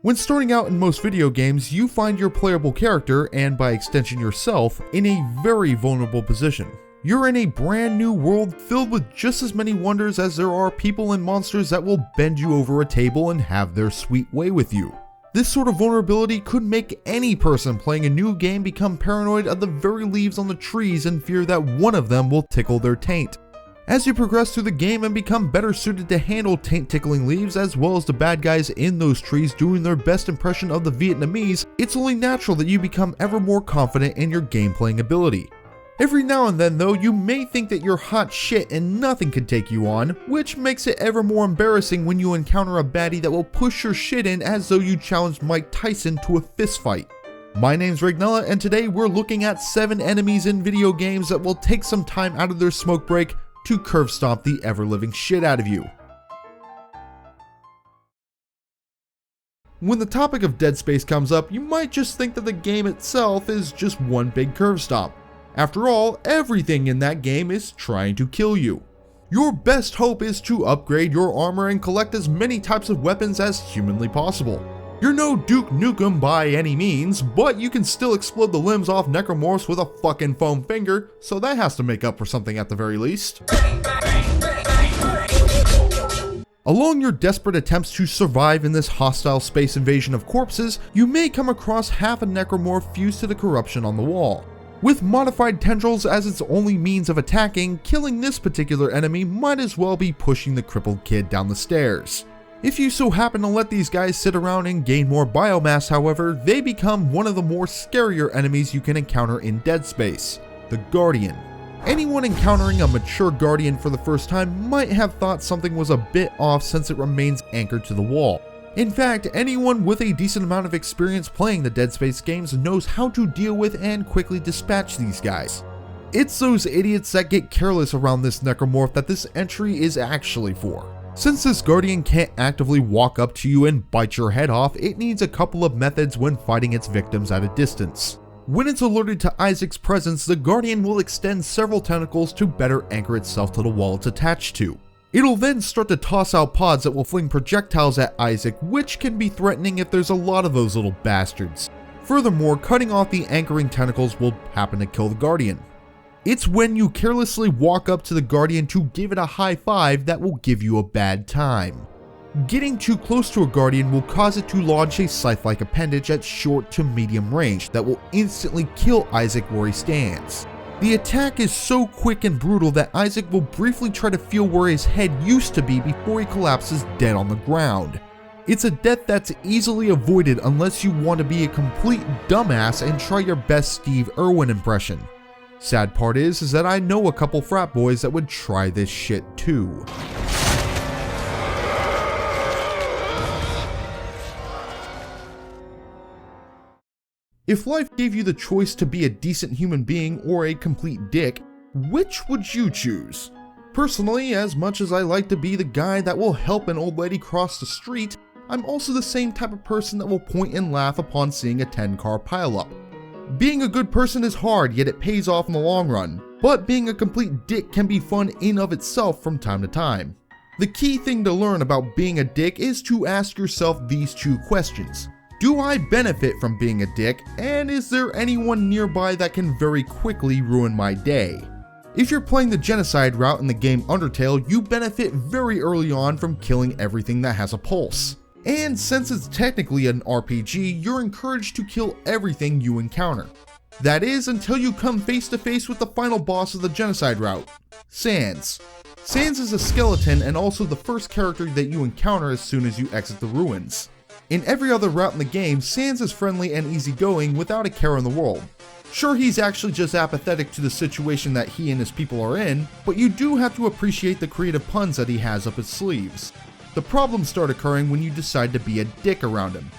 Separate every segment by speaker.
Speaker 1: When starting out in most video games, you find your playable character, and by extension yourself, in a very vulnerable position. You're in a brand new world filled with just as many wonders as there are people and monsters that will bend you over a table and have their sweet way with you. This sort of vulnerability could make any person playing a new game become paranoid of the very leaves on the trees and fear that one of them will tickle their taint. As you progress through the game and become better suited to handle taint tickling leaves as well as the bad guys in those trees doing their best impression of the Vietnamese, it's only natural that you become ever more confident in your game playing ability. Every now and then though, you may think that you're hot shit and nothing can take you on, which makes it ever more embarrassing when you encounter a baddie that will push your shit in as though you challenged Mike Tyson to a fist fight. My name's Regnilla, and today we're looking at 7 enemies in video games that will take some time out of their smoke break to curb stomp the ever-living shit out of you. When the topic of Dead Space comes up, you might just think that the game itself is just one big curb stomp. After all, everything in that game is trying to kill you. Your best hope is to upgrade your armor and collect as many types of weapons as humanly possible. You're no Duke Nukem by any means, but you can still explode the limbs off necromorphs with a fucking foam finger, so that has to make up for something at the very least. Along your desperate attempts to survive in this hostile space invasion of corpses, you may come across half a necromorph fused to the corruption on the wall. With modified tendrils as its only means of attacking, killing this particular enemy might as well be pushing the crippled kid down the stairs. If you so happen to let these guys sit around and gain more biomass, however, they become one of the more scarier enemies you can encounter in Dead Space, the Guardian. Anyone encountering a mature Guardian for the first time might have thought something was a bit off since it remains anchored to the wall. In fact, anyone with a decent amount of experience playing the Dead Space games knows how to deal with and quickly dispatch these guys. It's those idiots that get careless around this necromorph that this entry is actually for. Since this Guardian can't actively walk up to you and bite your head off, it needs a couple of methods when fighting its victims at a distance. When it's alerted to Isaac's presence, the Guardian will extend several tentacles to better anchor itself to the wall it's attached to. It'll then start to toss out pods that will fling projectiles at Isaac, which can be threatening if there's a lot of those little bastards. Furthermore, cutting off the anchoring tentacles will happen to kill the Guardian. It's when you carelessly walk up to the Guardian to give it a high five that will give you a bad time. Getting too close to a Guardian will cause it to launch a scythe-like appendage at short to medium range that will instantly kill Isaac where he stands. The attack is so quick and brutal that Isaac will briefly try to feel where his head used to be before he collapses dead on the ground. It's a death that's easily avoided unless you want to be a complete dumbass and try your best Steve Irwin impression. Sad part is that I know a couple frat boys that would try this shit too. If life gave you the choice to be a decent human being or a complete dick, which would you choose? Personally, as much as I like to be the guy that will help an old lady cross the street, I'm also the same type of person that will point and laugh upon seeing a 10-car pileup. Being a good person is hard, yet it pays off in the long run, but being a complete dick can be fun in of itself from time to time. The key thing to learn about being a dick is to ask yourself these 2 questions. Do I benefit from being a dick, and is there anyone nearby that can very quickly ruin my day? If you're playing the genocide route in the game Undertale, you benefit very early on from killing everything that has a pulse. And since it's technically an RPG, you're encouraged to kill everything you encounter. That is, until you come face to face with the final boss of the genocide route, Sans. Sans is a skeleton and also the first character that you encounter as soon as you exit the ruins. In every other route in the game, Sans is friendly and easygoing without a care in the world. Sure, he's actually just apathetic to the situation that he and his people are in, but you do have to appreciate the creative puns that he has up his sleeves. The problems start occurring when you decide to be a dick around him.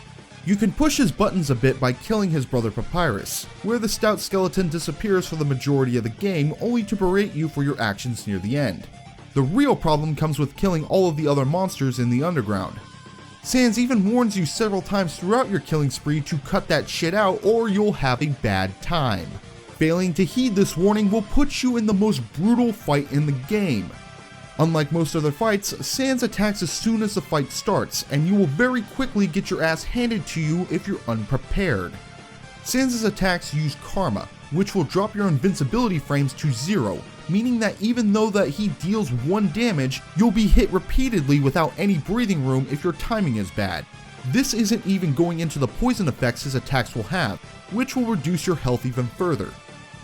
Speaker 1: You can push his buttons a bit by killing his brother Papyrus, where the stout skeleton disappears for the majority of the game only to berate you for your actions near the end. The real problem comes with killing all of the other monsters in the underground. Sans even warns you several times throughout your killing spree to cut that shit out or you'll have a bad time. Failing to heed this warning will put you in the most brutal fight in the game. Unlike most other fights, Sans attacks as soon as the fight starts, and you will very quickly get your ass handed to you if you're unprepared. Sans' attacks use Karma, which will drop your invincibility frames to 0, meaning that even though that he deals 1 damage, you'll be hit repeatedly without any breathing room if your timing is bad. This isn't even going into the poison effects his attacks will have, which will reduce your health even further.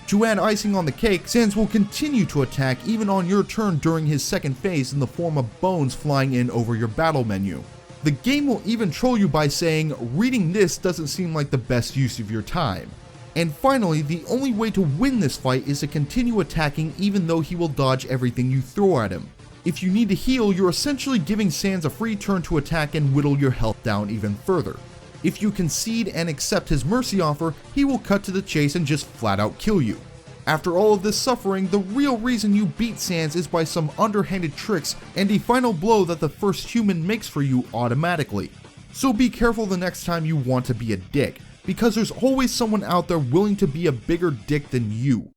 Speaker 1: To add icing on the cake, Sans will continue to attack even on your turn during his second phase in the form of bones flying in over your battle menu. The game will even troll you by saying, reading this doesn't seem like the best use of your time. And finally, the only way to win this fight is to continue attacking even though he will dodge everything you throw at him. If you need to heal, you're essentially giving Sans a free turn to attack and whittle your health down even further. If you concede and accept his mercy offer, he will cut to the chase and just flat out kill you. After all of this suffering, the real reason you beat Sans is by some underhanded tricks and a final blow that the first human makes for you automatically. So be careful the next time you want to be a dick, because there's always someone out there willing to be a bigger dick than you.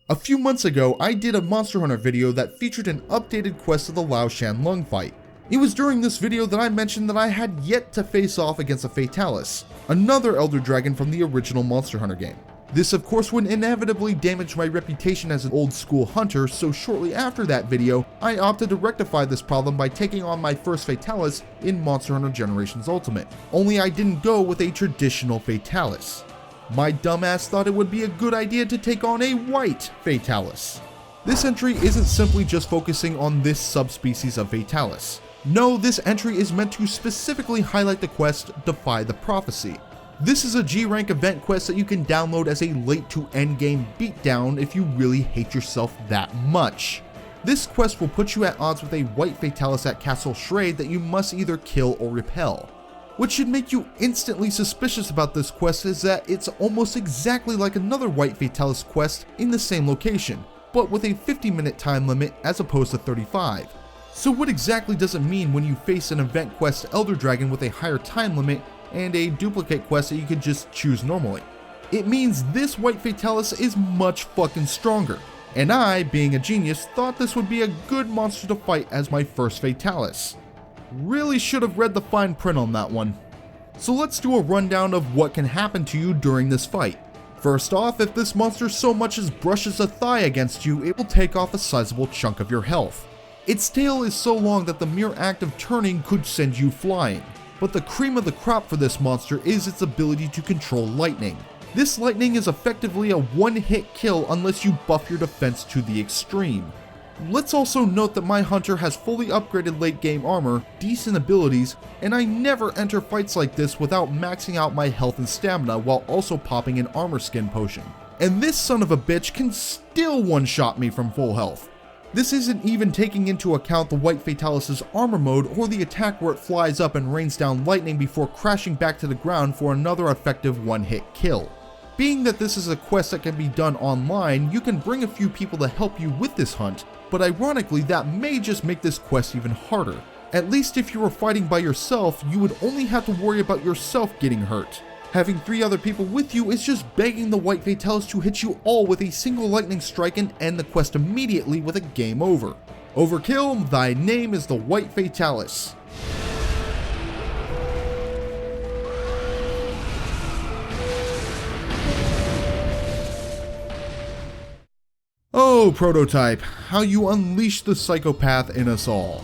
Speaker 1: A few months ago, I did a Monster Hunter video that featured an updated quest of the Lao Shan Lung fight. It was during this video that I mentioned that I had yet to face off against a Fatalis, another Elder Dragon from the original Monster Hunter game. This of course would inevitably damage my reputation as an old school hunter, so shortly after that video, I opted to rectify this problem by taking on my first Fatalis in Monster Hunter Generations Ultimate. Only I didn't go with a traditional Fatalis. My dumbass thought it would be a good idea to take on a white Fatalis. This entry isn't simply just focusing on this subspecies of Fatalis. No, this entry is meant to specifically highlight the quest Defy the Prophecy. This is a G-rank event quest that you can download as a late to endgame beatdown if you really hate yourself that much. This quest will put you at odds with a white Fatalis at Castle Shrade that you must either kill or repel. What should make you instantly suspicious about this quest is that it's almost exactly like another white Fatalis quest in the same location, but with a 50-minute time limit as opposed to 35. So what exactly does it mean when you face an event quest Elder Dragon with a higher time limit and a duplicate quest that you could just choose normally? It means this white Fatalis is much fucking stronger, and I, being a genius, thought this would be a good monster to fight as my first Fatalis. Really should have read the fine print on that one. So let's do a rundown of what can happen to you during this fight. First off, if this monster so much as brushes a thigh against you, it will take off a sizable chunk of your health. Its tail is so long that the mere act of turning could send you flying. But the cream of the crop for this monster is its ability to control lightning. This lightning is effectively a one-hit kill unless you buff your defense to the extreme. Let's also note that my hunter has fully upgraded late game armor, decent abilities, and I never enter fights like this without maxing out my health and stamina while also popping an armor skin potion. And this son of a bitch can still one-shot me from full health. This isn't even taking into account the white Fatalis' armor mode or the attack where it flies up and rains down lightning before crashing back to the ground for another effective one-hit kill. Being that this is a quest that can be done online, you can bring a few people to help you with this hunt, but ironically that may just make this quest even harder. At least if you were fighting by yourself, you would only have to worry about yourself getting hurt. Having 3 other people with you is just begging the white Fatalis to hit you all with a single lightning strike and end the quest immediately with a game over. Overkill, thy name is the white Fatalis. Oh, Prototype, how you unleash the psychopath in us all.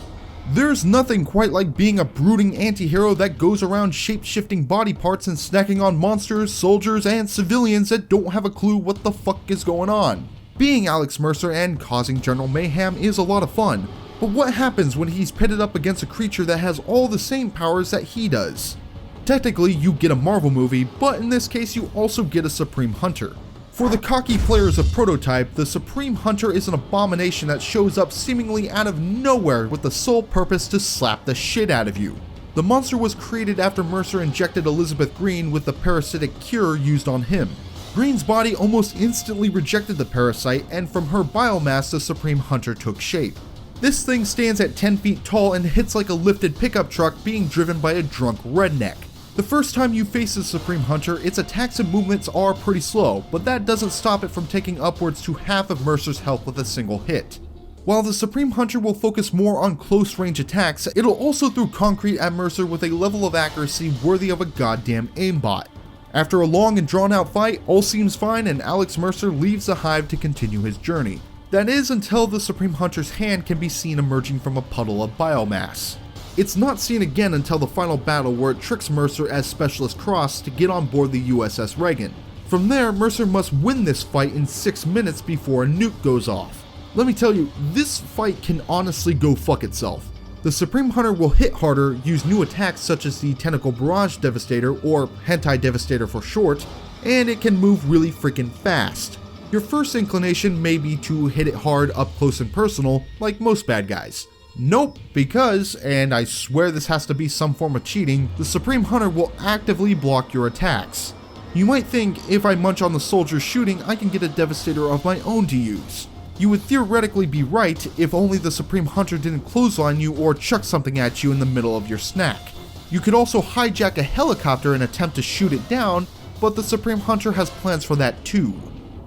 Speaker 1: There's nothing quite like being a brooding anti-hero that goes around shape-shifting body parts and snacking on monsters, soldiers, and civilians that don't have a clue what the fuck is going on. Being Alex Mercer and causing general mayhem is a lot of fun, but what happens when he's pitted up against a creature that has all the same powers that he does? Technically, you get a Marvel movie, but in this case you also get a Supreme Hunter. For the cocky players of Prototype, the Supreme Hunter is an abomination that shows up seemingly out of nowhere with the sole purpose to slap the shit out of you. The monster was created after Mercer injected Elizabeth Green with the parasitic cure used on him. Green's body almost instantly rejected the parasite, and from her biomass the Supreme Hunter took shape. This thing stands at 10 feet tall and hits like a lifted pickup truck being driven by a drunk redneck. The first time you face the Supreme Hunter, its attacks and movements are pretty slow, but that doesn't stop it from taking upwards to half of Mercer's health with a single hit. While the Supreme Hunter will focus more on close range attacks, it'll also throw concrete at Mercer with a level of accuracy worthy of a goddamn aimbot. After a long and drawn out fight, all seems fine and Alex Mercer leaves the hive to continue his journey. That is until the Supreme Hunter's hand can be seen emerging from a puddle of biomass. It's not seen again until the final battle where it tricks Mercer as Specialist Cross to get on board the USS Reagan. From there, Mercer must win this fight in 6 minutes before a nuke goes off. Let me tell you, this fight can honestly go fuck itself. The Supreme Hunter will hit harder, use new attacks such as the Tentacle Barrage Devastator, or Hentai Devastator for short, and it can move really freaking fast. Your first inclination may be to hit it hard up close and personal, like most bad guys. Nope, because, and I swear this has to be some form of cheating, the Supreme Hunter will actively block your attacks. You might think, if I munch on the soldiers shooting, I can get a Devastator of my own to use. You would theoretically be right if only the Supreme Hunter didn't clothesline you or chuck something at you in the middle of your snack. You could also hijack a helicopter and attempt to shoot it down, but the Supreme Hunter has plans for that too.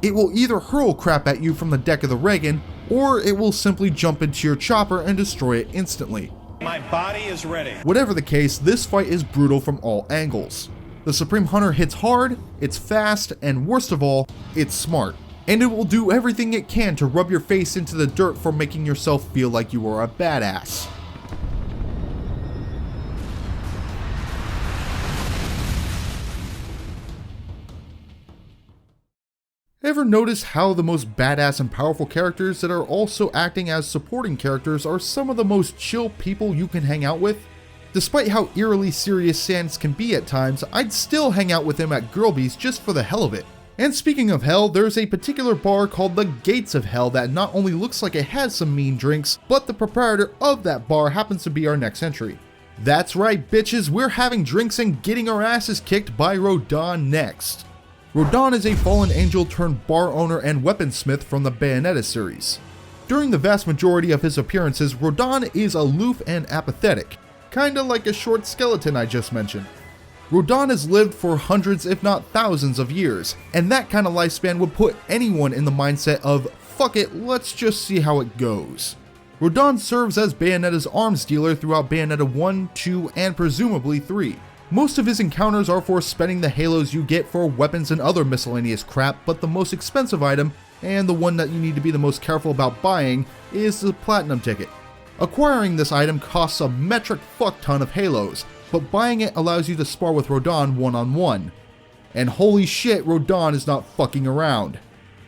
Speaker 1: It will either hurl crap at you from the deck of the Reagan, or it will simply jump into your chopper and destroy it instantly.
Speaker 2: My body is ready.
Speaker 1: Whatever the case, this fight is brutal from all angles. The Supreme Hunter hits hard, it's fast, and worst of all, it's smart. And it will do everything it can to rub your face into the dirt for making yourself feel like you are a badass. Ever notice how the most badass and powerful characters that are also acting as supporting characters are some of the most chill people you can hang out with? Despite how eerily serious Sans can be at times, I'd still hang out with him at Girlby's just for the hell of it. And speaking of hell, there's a particular bar called the Gates of Hell that not only looks like it has some mean drinks, but the proprietor of that bar happens to be our next entry. That's right bitches, we're having drinks and getting our asses kicked by Rodon next. Rodon is a fallen angel turned bar owner and weaponsmith from the Bayonetta series. During the vast majority of his appearances, Rodon is aloof and apathetic, kinda like a short skeleton I just mentioned. Rodon has lived for hundreds if not thousands of years, and that kind of lifespan would put anyone in the mindset of, fuck it, let's just see how it goes. Rodon serves as Bayonetta's arms dealer throughout Bayonetta 1, 2, and presumably 3. Most of his encounters are for spending the halos you get for weapons and other miscellaneous crap, but the most expensive item, and the one that you need to be the most careful about buying, is the Platinum Ticket. Acquiring this item costs a metric fuck ton of halos, but buying it allows you to spar with Rodon one-on-one. And holy shit, Rodon is not fucking around.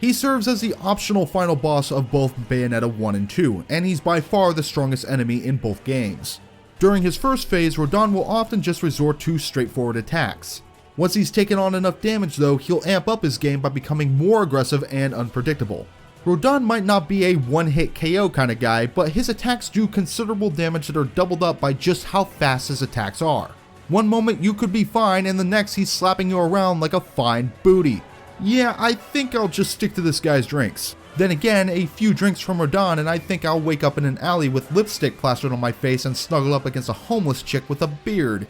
Speaker 1: He serves as the optional final boss of both Bayonetta 1 and 2, and he's by far the strongest enemy in both games. During his first phase, Rodon will often just resort to straightforward attacks. Once he's taken on enough damage though, he'll amp up his game by becoming more aggressive and unpredictable. Rodon might not be a one-hit KO kind of guy, but his attacks do considerable damage that are doubled up by just how fast his attacks are. One moment you could be fine and the next he's slapping you around like a fine booty. Yeah, I think I'll just stick to this guy's drinks. Then again, a few drinks from Rodon and I think I'll wake up in an alley with lipstick plastered on my face and snuggle up against a homeless chick with a beard.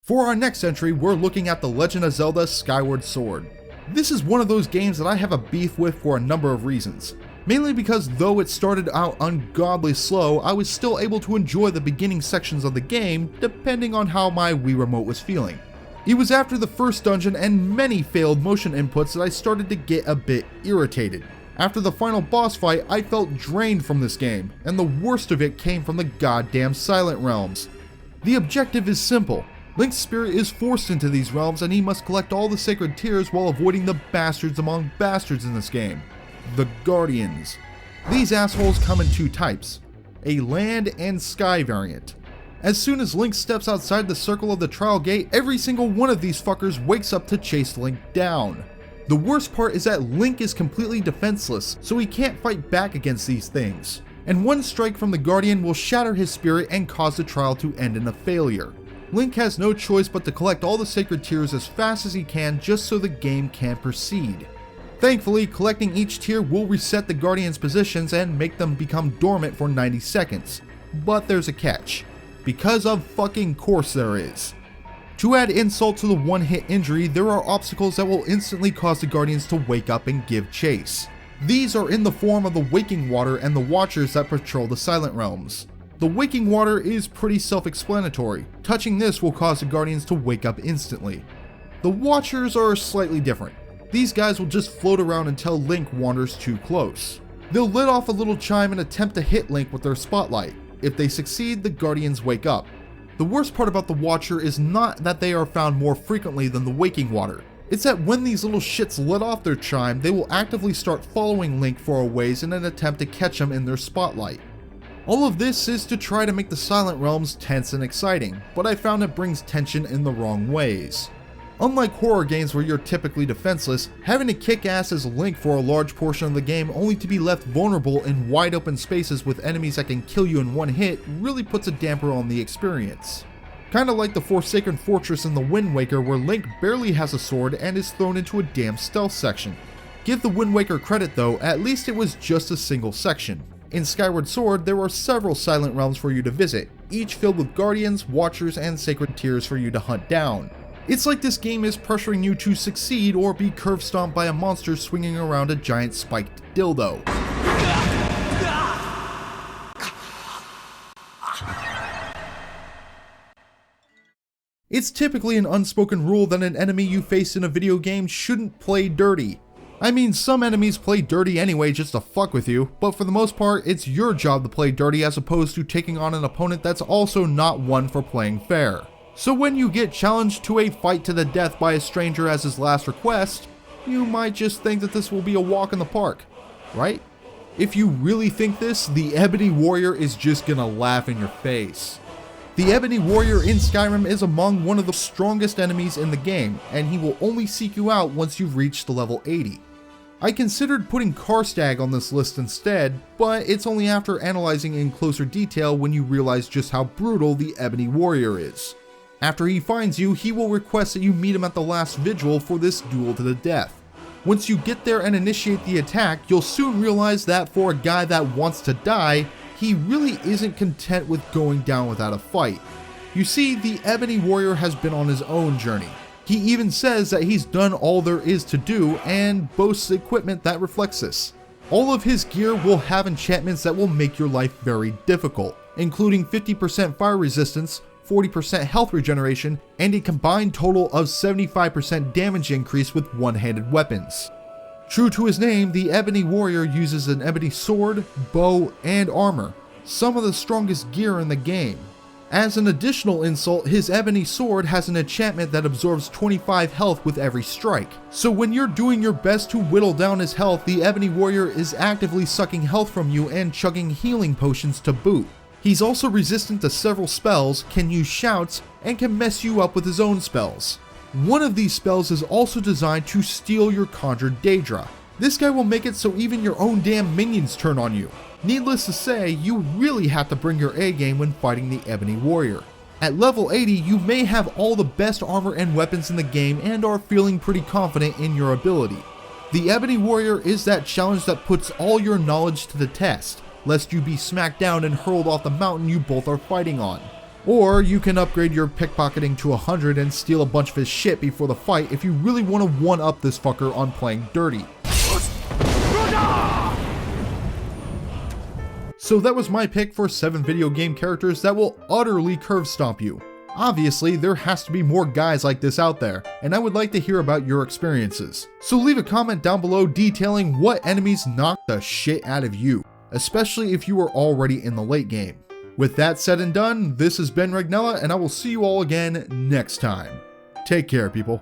Speaker 1: For our next entry, we're looking at The Legend of Zelda Skyward Sword. This is one of those games that I have a beef with for a number of reasons. Mainly because though it started out ungodly slow, I was still able to enjoy the beginning sections of the game depending on how my Wii Remote was feeling. It was after the first dungeon and many failed motion inputs that I started to get a bit irritated. After the final boss fight, I felt drained from this game, and the worst of it came from the goddamn Silent Realms. The objective is simple. Link's spirit is forced into these realms and he must collect all the sacred tears while avoiding the bastards among bastards in this game. The Guardians. These assholes come in two types, a land and sky variant. As soon as Link steps outside the circle of the trial gate, every single one of these fuckers wakes up to chase Link down. The worst part is that Link is completely defenseless, so he can't fight back against these things. And one strike from the Guardian will shatter his spirit and cause the trial to end in a failure. Link has no choice but to collect all the sacred tears as fast as he can just so the game can proceed. Thankfully, collecting each tier will reset the Guardian's positions and make them become dormant for 90 seconds. But there's a catch. Because of fucking course there is. To add insult to the one-hit injury, there are obstacles that will instantly cause the Guardians to wake up and give chase. These are in the form of the Waking Water and the Watchers that patrol the Silent Realms. The Waking Water is pretty self-explanatory. Touching this will cause the Guardians to wake up instantly. The Watchers are slightly different. These guys will just float around until Link wanders too close. They'll let off a little chime and attempt to hit Link with their spotlight. If they succeed, the Guardians wake up. The worst part about the Watcher is not that they are found more frequently than the Waking Water. It's that when these little shits let off their chime, they will actively start following Link for a ways in an attempt to catch him in their spotlight. All of this is to try to make the Silent Realms tense and exciting, but I found it brings tension in the wrong ways. Unlike horror games where you're typically defenseless, having to kick ass as Link for a large portion of the game only to be left vulnerable in wide open spaces with enemies that can kill you in one hit really puts a damper on the experience. Kinda like the Forsaken Fortress in the Wind Waker where Link barely has a sword and is thrown into a damn stealth section. Give the Wind Waker credit though, at least it was just a single section. In Skyward Sword, there are several Silent Realms for you to visit, each filled with Guardians, Watchers, and Sacred Tears for you to hunt down. It's like this game is pressuring you to succeed or be curve stomped by a monster swinging around a giant spiked dildo. It's typically an unspoken rule that an enemy you face in a video game shouldn't play dirty. I mean, some enemies play dirty anyway just to fuck with you, but for the most part, it's your job to play dirty as opposed to taking on an opponent that's also not one for playing fair. So when you get challenged to a fight to the death by a stranger as his last request, you might just think that this will be a walk in the park, right? If you really think this, the Ebony Warrior is just gonna laugh in your face. The Ebony Warrior in Skyrim is among one of the strongest enemies in the game, and he will only seek you out once you've reached level 80. I considered putting Karstag on this list instead, but it's only after analyzing in closer detail when you realize just how brutal the Ebony Warrior is. After he finds you, he will request that you meet him at the last vigil for this duel to the death. Once you get there and initiate the attack, you'll soon realize that for a guy that wants to die, he really isn't content with going down without a fight. You see, the Ebony Warrior has been on his own journey. He even says that he's done all there is to do and boasts equipment that reflects this. All of his gear will have enchantments that will make your life very difficult, including 50% fire resistance, 40% health regeneration, and a combined total of 75% damage increase with one-handed weapons. True to his name, the Ebony Warrior uses an ebony sword, bow, and armor, some of the strongest gear in the game. As an additional insult, his ebony sword has an enchantment that absorbs 25 health with every strike. So when you're doing your best to whittle down his health, the Ebony Warrior is actively sucking health from you and chugging healing potions to boot. He's also resistant to several spells, can use shouts, and can mess you up with his own spells. One of these spells is also designed to steal your conjured Daedra. This guy will make it so even your own damn minions turn on you. Needless to say, you really have to bring your A game when fighting the Ebony Warrior. At level 80, you may have all the best armor and weapons in the game and are feeling pretty confident in your ability. The Ebony Warrior is that challenge that puts all your knowledge to the test, lest you be smacked down and hurled off the mountain you both are fighting on. Or you can upgrade your pickpocketing to 100 and steal a bunch of his shit before the fight if you really want to one-up this fucker on playing dirty. So that was my pick for 7 video game characters that will utterly curve stomp you. Obviously, there has to be more guys like this out there, and I would like to hear about your experiences. So leave a comment down below detailing what enemies knocked the shit out of you, especially if you were already in the late game. With that said and done, this has been Regnilla, and I will see you all again next time. Take care, people.